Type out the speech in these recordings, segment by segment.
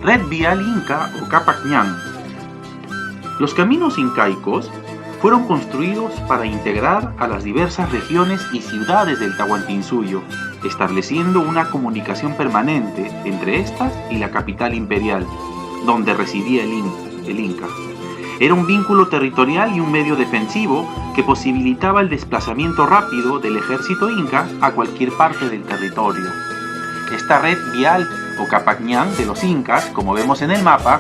Red Vial Inca o Capacñán. Los caminos incaicos fueron construidos para integrar a las diversas regiones y ciudades del Tahuantinsuyo, estableciendo una comunicación permanente entre estas y la capital imperial, donde residía el Inca. Era un vínculo territorial y un medio defensivo que posibilitaba el desplazamiento rápido del ejército inca a cualquier parte del territorio. Esta red vial o Capacñán de los incas, como vemos en el mapa,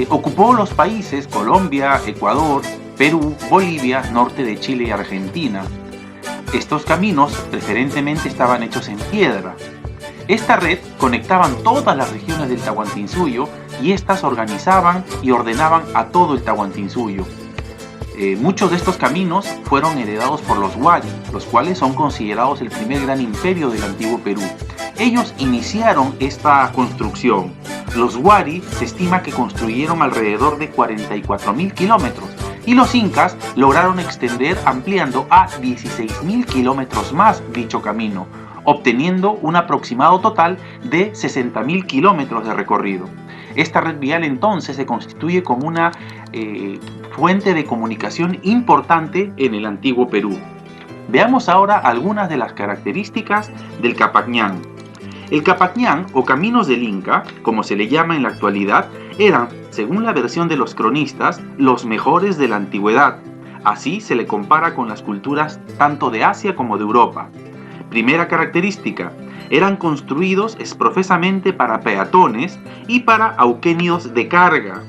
ocupó los países Colombia, Ecuador, Perú, Bolivia, norte de Chile y Argentina. Estos caminos preferentemente estaban hechos en piedra. Esta red conectaban todas las regiones del Tahuantinsuyo y estas organizaban y ordenaban a todo el Tahuantinsuyo. Muchos de estos caminos fueron heredados por los Wari, los cuales son considerados el primer gran imperio del antiguo Perú. Ellos iniciaron esta construcción. Los Wari se estima que construyeron alrededor de 44.000 kilómetros y los incas lograron extender ampliando a 16.000 kilómetros más dicho camino, obteniendo un aproximado total de 60.000 kilómetros de recorrido. Esta red vial entonces se constituye como una fuente de comunicación importante en el antiguo Perú. Veamos ahora algunas de las características del Capacñán. El Capacñán, o Caminos del Inca, como se le llama en la actualidad, eran, según la versión de los cronistas, los mejores de la antigüedad. Así se le compara con las culturas tanto de Asia como de Europa. Primera característica, eran construidos exprofesamente para peatones y para auquénidos de carga.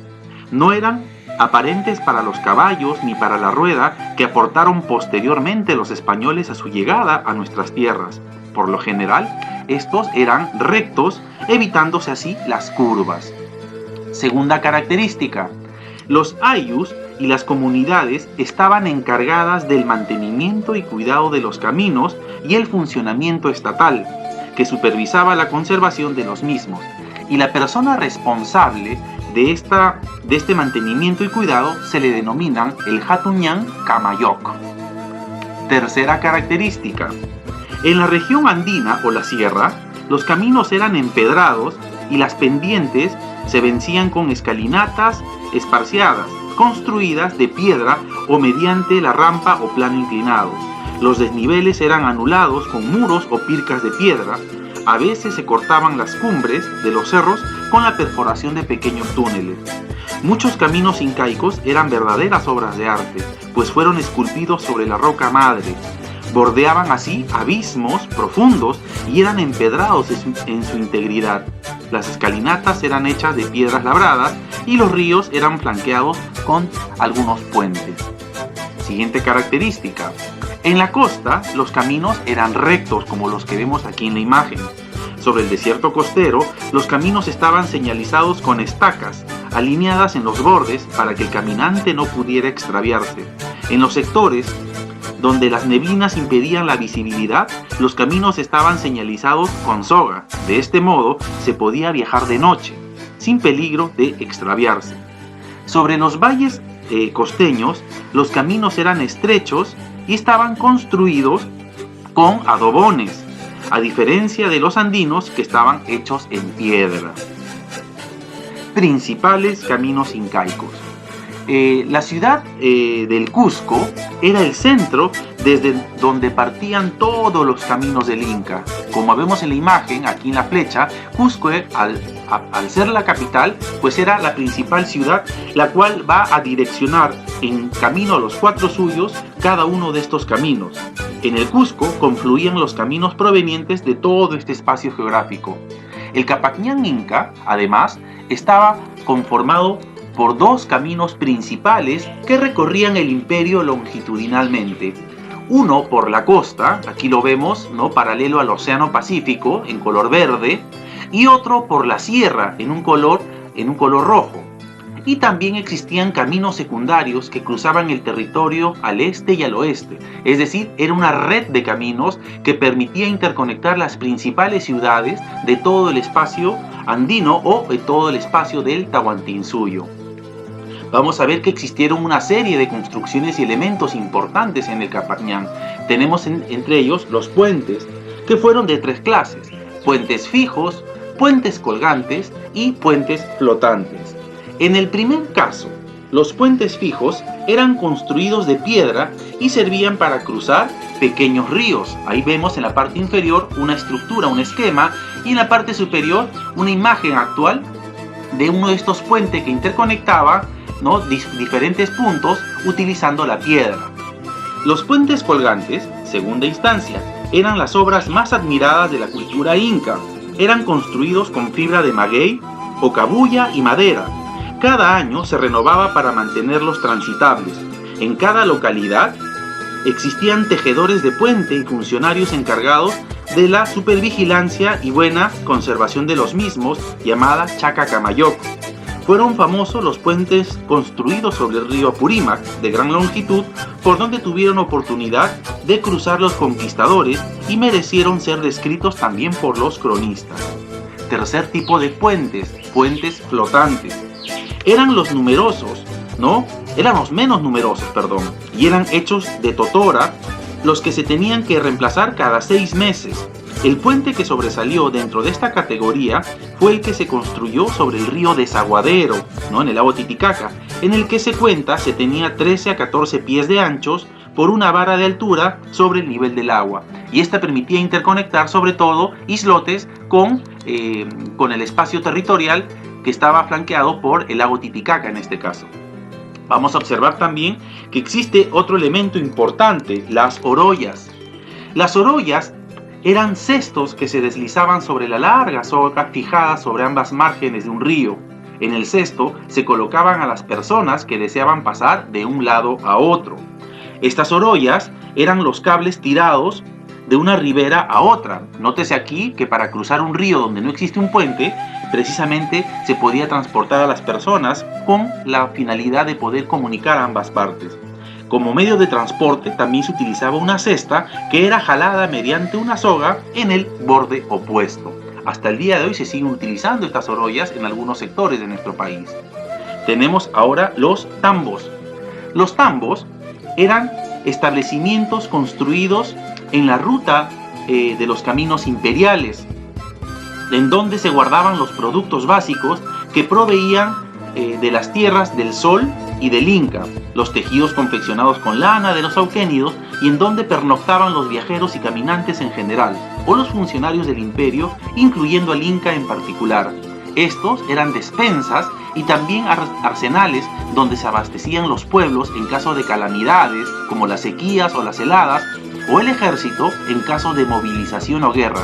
No eran aparentes para los caballos ni para la rueda que aportaron posteriormente los españoles a su llegada a nuestras tierras. Por lo general, estos eran rectos, evitándose así las curvas. Segunda característica, los ayllus y las comunidades estaban encargadas del mantenimiento y cuidado de los caminos y el funcionamiento estatal, que supervisaba la conservación de los mismos, y la persona responsable de este mantenimiento y cuidado se le denominan el Hatuñán Camayoc. Tercera característica, en la región andina o la sierra, los caminos eran empedrados y las pendientes se vencían con escalinatas esparciadas, construidas de piedra o mediante la rampa o plano inclinado. Los desniveles eran anulados con muros o pircas de piedra. A veces se cortaban las cumbres de los cerros con la perforación de pequeños túneles. Muchos caminos incaicos eran verdaderas obras de arte, pues fueron esculpidos sobre la roca madre. Bordeaban así abismos profundos y eran empedrados en su integridad. Las escalinatas eran hechas de piedras labradas y los ríos eran flanqueados con algunos puentes. Siguiente característica. En la costa, los caminos eran rectos como los que vemos aquí en la imagen. Sobre el desierto costero, los caminos estaban señalizados con estacas, alineadas en los bordes para que el caminante no pudiera extraviarse. En los sectores donde las neblinas impedían la visibilidad, los caminos estaban señalizados con soga. De este modo, se podía viajar de noche, sin peligro de extraviarse. Sobre los valles costeños, los caminos eran estrechos y estaban construidos con adobones, a diferencia de los andinos que estaban hechos en piedra. Principales caminos incaicos. La ciudad del Cusco era el centro desde donde partían todos los caminos del Inca. Como vemos en la imagen, aquí en la flecha, Cusco, al ser la capital, pues era la principal ciudad, la cual va a direccionar en camino a los cuatro suyos cada uno de estos caminos. En el Cusco confluían los caminos provenientes de todo este espacio geográfico. El Capacñán Inca, además, estaba conformado por dos caminos principales que recorrían el imperio longitudinalmente. Uno por la costa, aquí lo vemos, ¿no?, paralelo al Océano Pacífico, en color verde, y otro por la sierra, en un color rojo. Y también existían caminos secundarios que cruzaban el territorio al este y al oeste, es decir, era una red de caminos que permitía interconectar las principales ciudades de todo el espacio andino o de todo el espacio del Tahuantinsuyo. Vamos a ver que existieron una serie de construcciones y elementos importantes en el Capacñán. Tenemos entre ellos los puentes, que fueron de tres clases: puentes fijos, puentes colgantes y puentes flotantes. En el primer caso, los puentes fijos eran construidos de piedra y servían para cruzar pequeños ríos. Ahí vemos en la parte inferior una estructura, un esquema, y en la parte superior una imagen actual de uno de estos puentes que interconectaba, ¿no?, diferentes puntos utilizando la piedra. Los puentes colgantes, segunda instancia, eran las obras más admiradas de la cultura inca. Eran construidos con fibra de maguey o cabuya y madera. Cada año se renovaba para mantenerlos transitables. En cada localidad existían tejedores de puente y funcionarios encargados de la supervigilancia y buena conservación de los mismos, llamada Chacacamayoc. Fueron famosos los puentes construidos sobre el río Apurímac, de gran longitud, por donde tuvieron oportunidad de cruzar los conquistadores y merecieron ser descritos también por los cronistas. Tercer tipo de puentes, puentes flotantes. Eran los menos numerosos, y eran hechos de totora, los que se tenían que reemplazar cada 6 meses. El puente que sobresalió dentro de esta categoría fue el que se construyó sobre el río Desaguadero, en el lago Titicaca, en el que se tenía 13 a 14 pies de anchos por una vara de altura sobre el nivel del agua. Y esta permitía interconectar sobre todo islotes con el espacio territorial que estaba flanqueado por el lago Titicaca en este caso. Vamos a observar también que existe otro elemento importante, las orollas. Las orollas eran cestos que se deslizaban sobre la larga soga fijada sobre ambas márgenes de un río. En el cesto se colocaban a las personas que deseaban pasar de un lado a otro. Estas orollas eran los cables tirados de una ribera a otra. Nótese aquí que para cruzar un río donde no existe un puente, precisamente se podía transportar a las personas con la finalidad de poder comunicar a ambas partes. Como medio de transporte también se utilizaba una cesta que era jalada mediante una soga en el borde opuesto. Hasta el día de hoy se siguen utilizando estas orollas en algunos sectores de nuestro país. Tenemos ahora los tambos. Los tambos eran establecimientos construidos en la ruta de los caminos imperiales, en donde se guardaban los productos básicos que proveían de las tierras del Sol y del Inca, los tejidos confeccionados con lana de los auquénidos, y en donde pernoctaban los viajeros y caminantes en general, o los funcionarios del imperio, incluyendo al Inca en particular. Estos eran despensas y también arsenales donde se abastecían los pueblos en caso de calamidades como las sequías o las heladas, o el ejército en caso de movilización o guerra.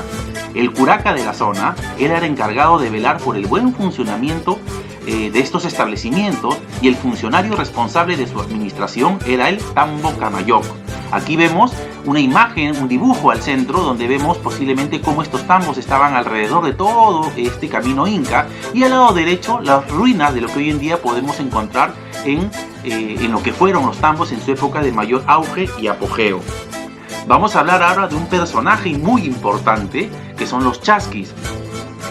El curaca de la zona era el encargado de velar por el buen funcionamiento de estos establecimientos, y el funcionario responsable de su administración era el tambo camayoc. Aquí vemos una imagen, un dibujo al centro, donde vemos posiblemente cómo estos tambos estaban alrededor de todo este camino inca, y al lado derecho las ruinas de lo que hoy en día podemos encontrar en lo que fueron los tambos en su época de mayor auge y apogeo. Vamos a hablar ahora de un personaje muy importante, que son los chasquis.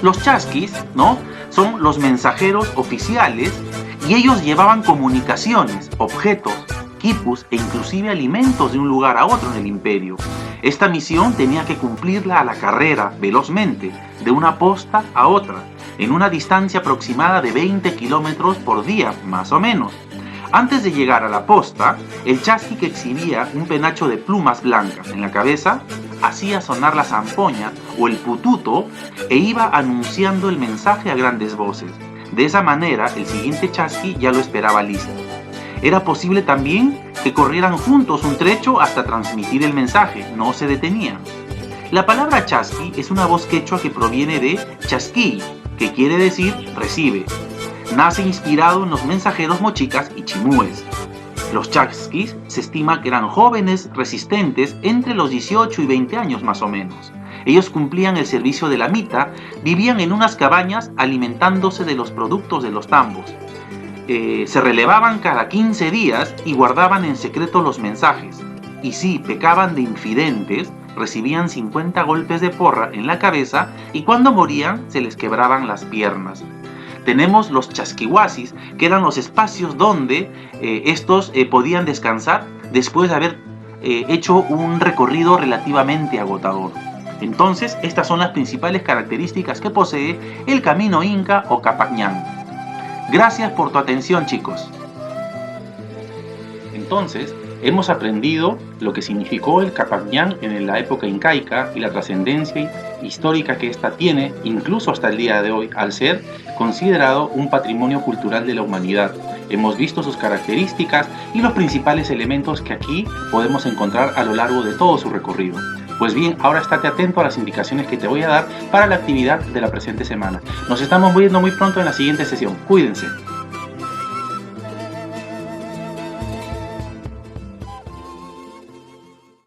Los chasquis, son los mensajeros oficiales, y ellos llevaban comunicaciones, objetos, quipus e inclusive alimentos de un lugar a otro en el imperio. Esta misión tenía que cumplirla a la carrera, velozmente, de una posta a otra, en una distancia aproximada de 20 kilómetros por día, más o menos. Antes de llegar a la posta, el chasqui, que exhibía un penacho de plumas blancas en la cabeza, hacía sonar la zampoña o el pututo e iba anunciando el mensaje a grandes voces. De esa manera, el siguiente chasqui ya lo esperaba listo. Era posible también que corrieran juntos un trecho hasta transmitir el mensaje, no se detenían. La palabra chasqui es una voz quechua que proviene de chasquí, que quiere decir recibe. Nace inspirado en los mensajeros mochicas y chimúes. Los chasquis se estima que eran jóvenes resistentes entre los 18 y 20 años más o menos. Ellos cumplían el servicio de la mita, vivían en unas cabañas alimentándose de los productos de los tambos. Se relevaban cada 15 días y guardaban en secreto los mensajes. Y si pecaban de infidentes, recibían 50 golpes de porra en la cabeza, y cuando morían se les quebraban las piernas. Tenemos los chasquihuasis, que eran los espacios donde estos podían descansar después de haber hecho un recorrido relativamente agotador. Entonces, estas son las principales características que posee el camino inca o Capac Ñan. Gracias por tu atención, chicos. Entonces, hemos aprendido lo que significó el Capac Ñan en la época incaica y la trascendencia histórica que ésta tiene, incluso hasta el día de hoy, al ser considerado un patrimonio cultural de la humanidad. Hemos visto sus características y los principales elementos que aquí podemos encontrar a lo largo de todo su recorrido. Pues bien, ahora estate atento a las indicaciones que te voy a dar para la actividad de la presente semana. Nos estamos viendo muy pronto en la siguiente sesión. Cuídense.